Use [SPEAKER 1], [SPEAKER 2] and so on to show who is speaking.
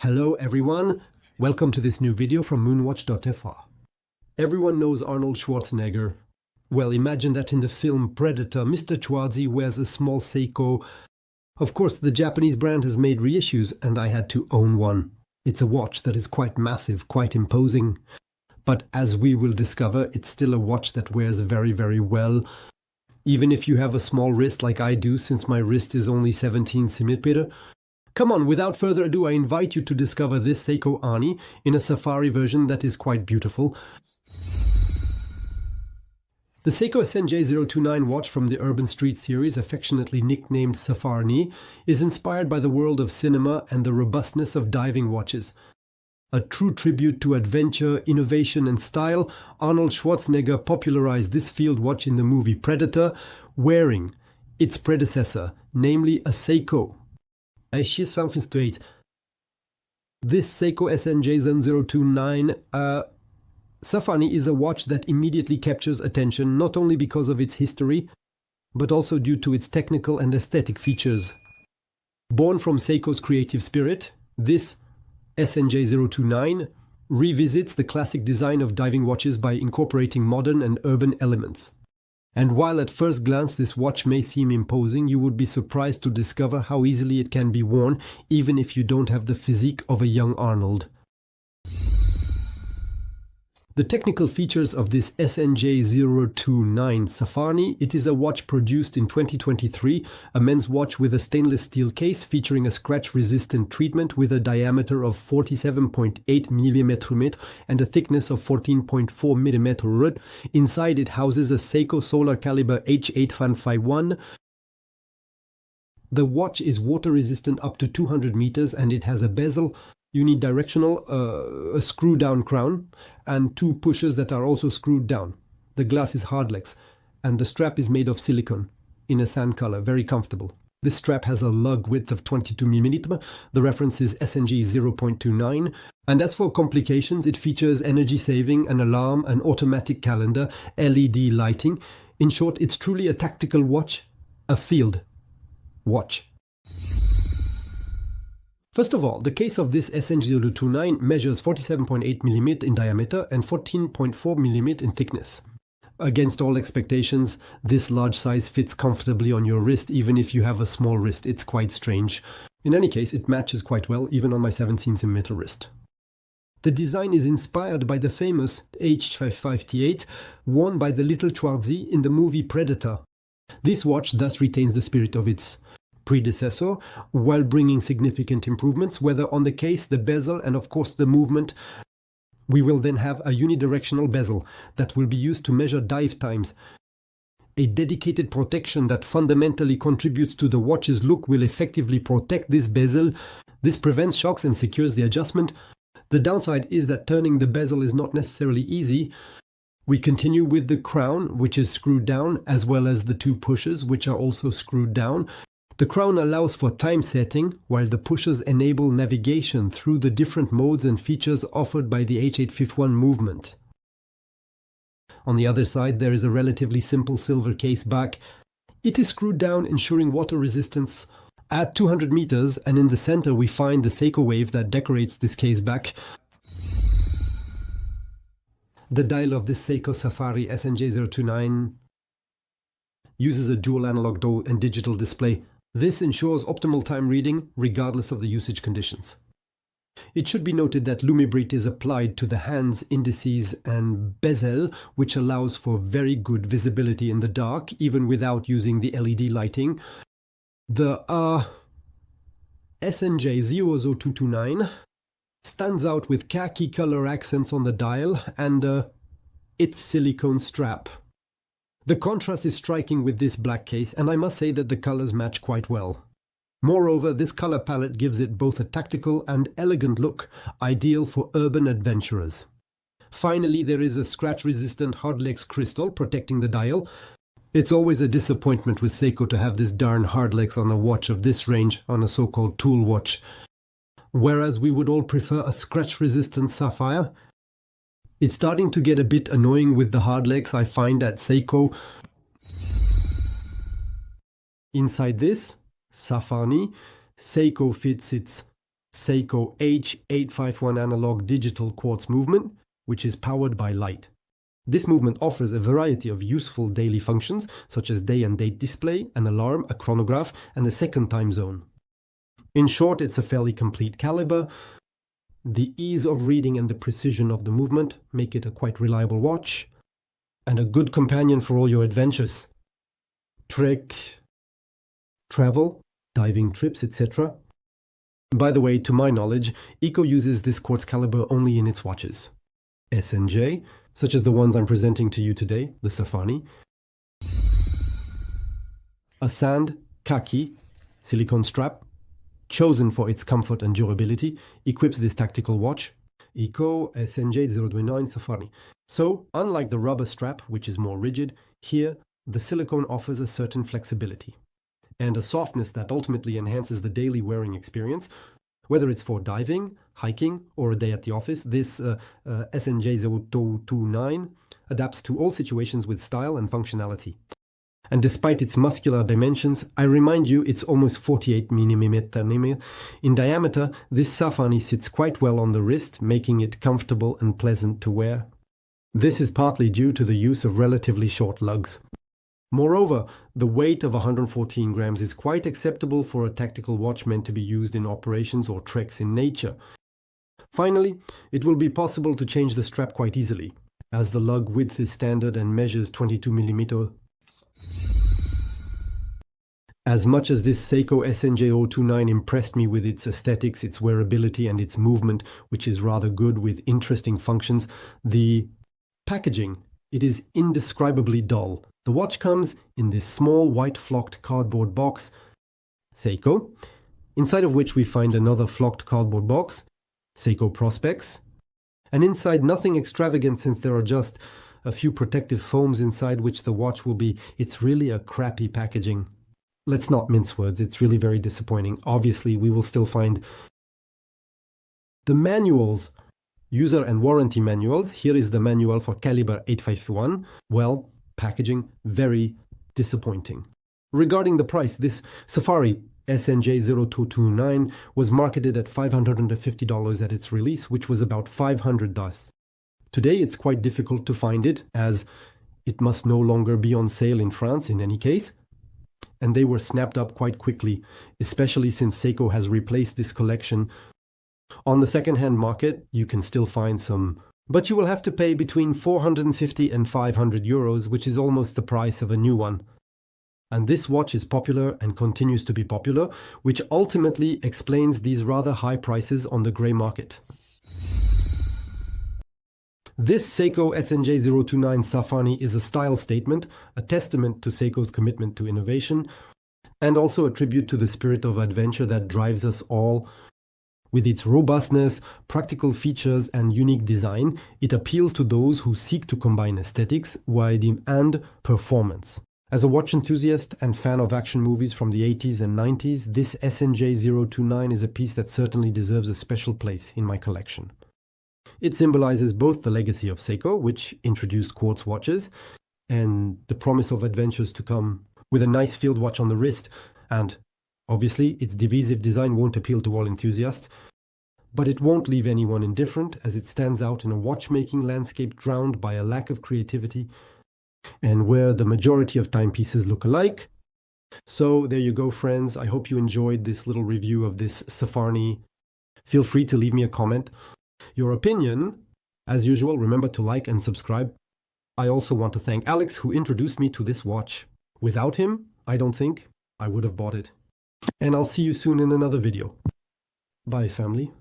[SPEAKER 1] Hello everyone, welcome to this new video from moonwatchfr. Everyone knows Arnold Schwarzenegger. Well, imagine that in the film Predator, Mr. Schwarzy wears a small Seiko. Of course, the Japanese brand has made reissues and I had to own one. It's a watch that is quite massive, quite imposing. But as we will discover, it's still a watch that wears very, very well. Even if you have a small wrist like I do, since my wrist is only 17 cm. Come on, without further ado, I invite you to discover this Seiko Ani in a safari version that is quite beautiful. The Seiko SNJ029 watch from the Urban Street series, affectionately nicknamed Safarnie, is inspired by the world of cinema and the robustness of diving watches. A true tribute to adventure, innovation and style, Arnold Schwarzenegger popularized this field watch in the movie Predator, wearing its predecessor, namely a Seiko. This Seiko SNJ029 Safarnie is a watch that immediately captures attention, not only because of its history, but also due to its technical and aesthetic features. Born from Seiko's creative spirit, this SNJ029 revisits the classic design of diving watches by incorporating modern and urban elements. And while at first glance this watch may seem imposing, you would be surprised to discover how easily it can be worn, even if you don't have the physique of a young Arnold. The technical features of this SNJ029 Safarnie: it is a watch produced in 2023, a men's watch with a stainless steel case featuring a scratch-resistant treatment with a diameter of 47.8 mm and a thickness of 14.4 mm. Inside it houses a Seiko Solar Caliber H8151. The watch is water-resistant up to 200 meters and it has a bezel, unidirectional, a screw-down crown, and two pushers that are also screwed down. The glass is hardlex, and the strap is made of silicone, in a sand color, very comfortable. This strap has a lug width of 22 mm, the reference is SNJ029, and as for complications, it features energy saving, an alarm, an automatic calendar, LED lighting. In short, it's truly a tactical watch, a field watch. First of all, the case of this SNJ029 measures 47.8 mm in diameter and 14.4 mm in thickness. Against all expectations, this large size fits comfortably on your wrist even if you have a small wrist. It's quite strange. In any case, it matches quite well even on my 17 cm wrist. The design is inspired by the famous H558 worn by the little Schwarzy in the movie Predator. This watch thus retains the spirit of its predecessor, while bringing significant improvements, whether on the case, the bezel, and of course the movement. We will then have a unidirectional bezel that will be used to measure dive times. A dedicated protection that fundamentally contributes to the watch's look will effectively protect this bezel. This prevents shocks and secures the adjustment. The downside is that turning the bezel is not necessarily easy. We continue with the crown, which is screwed down, as well as the two pushers, which are also screwed down. The crown allows for time setting, while the pushers enable navigation through the different modes and features offered by the H851 movement. On the other side, there is a relatively simple silver case back. It is screwed down, ensuring water resistance at 200 meters, and in the center we find the Seiko wave that decorates this case back. The dial of this Seiko Safarnie SNJ029 uses a dual analog and digital display. This ensures optimal time reading regardless of the usage conditions. It should be noted that Lumibrit is applied to the hands, indices and bezel, which allows for very good visibility in the dark, even without using the LED lighting. The SNJ029 stands out with khaki color accents on the dial and its silicone strap. The contrast is striking with this black case, and I must say that the colors match quite well. Moreover, this color palette gives it both a tactical and elegant look, ideal for urban adventurers. Finally, there is a scratch-resistant hardlex crystal protecting the dial. It's always a disappointment with Seiko to have this darn hardlex on a watch of this range, on a so-called tool watch. Whereas we would all prefer a scratch-resistant sapphire. It's starting to get a bit annoying with the hardlex I find at Seiko. Inside this Safarnie, Seiko fits its Seiko H851 analog digital quartz movement, which is powered by light. This movement offers a variety of useful daily functions, such as day and date display, an alarm, a chronograph, and a second time zone. In short, it's a fairly complete caliber. The ease of reading and the precision of the movement make it a quite reliable watch, and a good companion for all your adventures. Trek, travel, diving trips, etc. By the way, to my knowledge, Seiko uses this quartz caliber only in its watches. SNJ, such as the ones I'm presenting to you today, the Safarnie. A sand, khaki, silicone strap, chosen for its comfort and durability, equips this tactical watch, Seiko SNJ029 Safarnie. So, unlike the rubber strap, which is more rigid, here the silicone offers a certain flexibility and a softness that ultimately enhances the daily wearing experience. Whether it's for diving, hiking, or a day at the office, this SNJ029 adapts to all situations with style and functionality. And despite its muscular dimensions, I remind you it's almost 48 mm in diameter. This Safarnie sits quite well on the wrist, making it comfortable and pleasant to wear. This is partly due to the use of relatively short lugs. Moreover, the weight of 114 grams is quite acceptable for a tactical watch meant to be used in operations or treks in nature. Finally, it will be possible to change the strap quite easily, as the lug width is standard and measures 22 mm. As much as this Seiko SNJ029 impressed me with its aesthetics, its wearability and its movement, which is rather good with interesting functions, the packaging, it is indescribably dull. The watch comes in this small white flocked cardboard box, Seiko, inside of which we find another flocked cardboard box, Seiko Prospects, and inside nothing extravagant since there are just a few protective foams inside which the watch will be. It's really a crappy packaging. Let's not mince words, it's really very disappointing. Obviously, we will still find the manuals, user and warranty manuals. Here is the manual for caliber 851. Well, packaging, very disappointing. Regarding the price, this Safarnie SNJ029 was marketed at $550 at its release, which was about $500. Today it's quite difficult to find it, as it must no longer be on sale in France in any case, and they were snapped up quite quickly, especially since Seiko has replaced this collection. On the second-hand market, you can still find some, but you will have to pay between 450 and 500 euros, which is almost the price of a new one. And this watch is popular and continues to be popular, which ultimately explains these rather high prices on the grey market. This Seiko SNJ029 Safarnie is a style statement, a testament to Seiko's commitment to innovation, and also a tribute to the spirit of adventure that drives us all. With its robustness, practical features, and unique design, it appeals to those who seek to combine aesthetics, width, and performance. As a watch enthusiast and fan of action movies from the 80s and 90s, this SNJ029 is a piece that certainly deserves a special place in my collection. It symbolizes both the legacy of Seiko, which introduced quartz watches, and the promise of adventures to come with a nice field watch on the wrist, and obviously its divisive design won't appeal to all enthusiasts, but it won't leave anyone indifferent, as it stands out in a watchmaking landscape drowned by a lack of creativity, and where the majority of timepieces look alike. So there you go, friends. I hope you enjoyed this little review of this Safarnie. Feel free to leave me a comment. Your opinion, as usual, remember to like and subscribe. I also want to thank Alex, who introduced me to this watch. Without him, I don't think I would have bought it. And I'll see you soon in another video. Bye, family.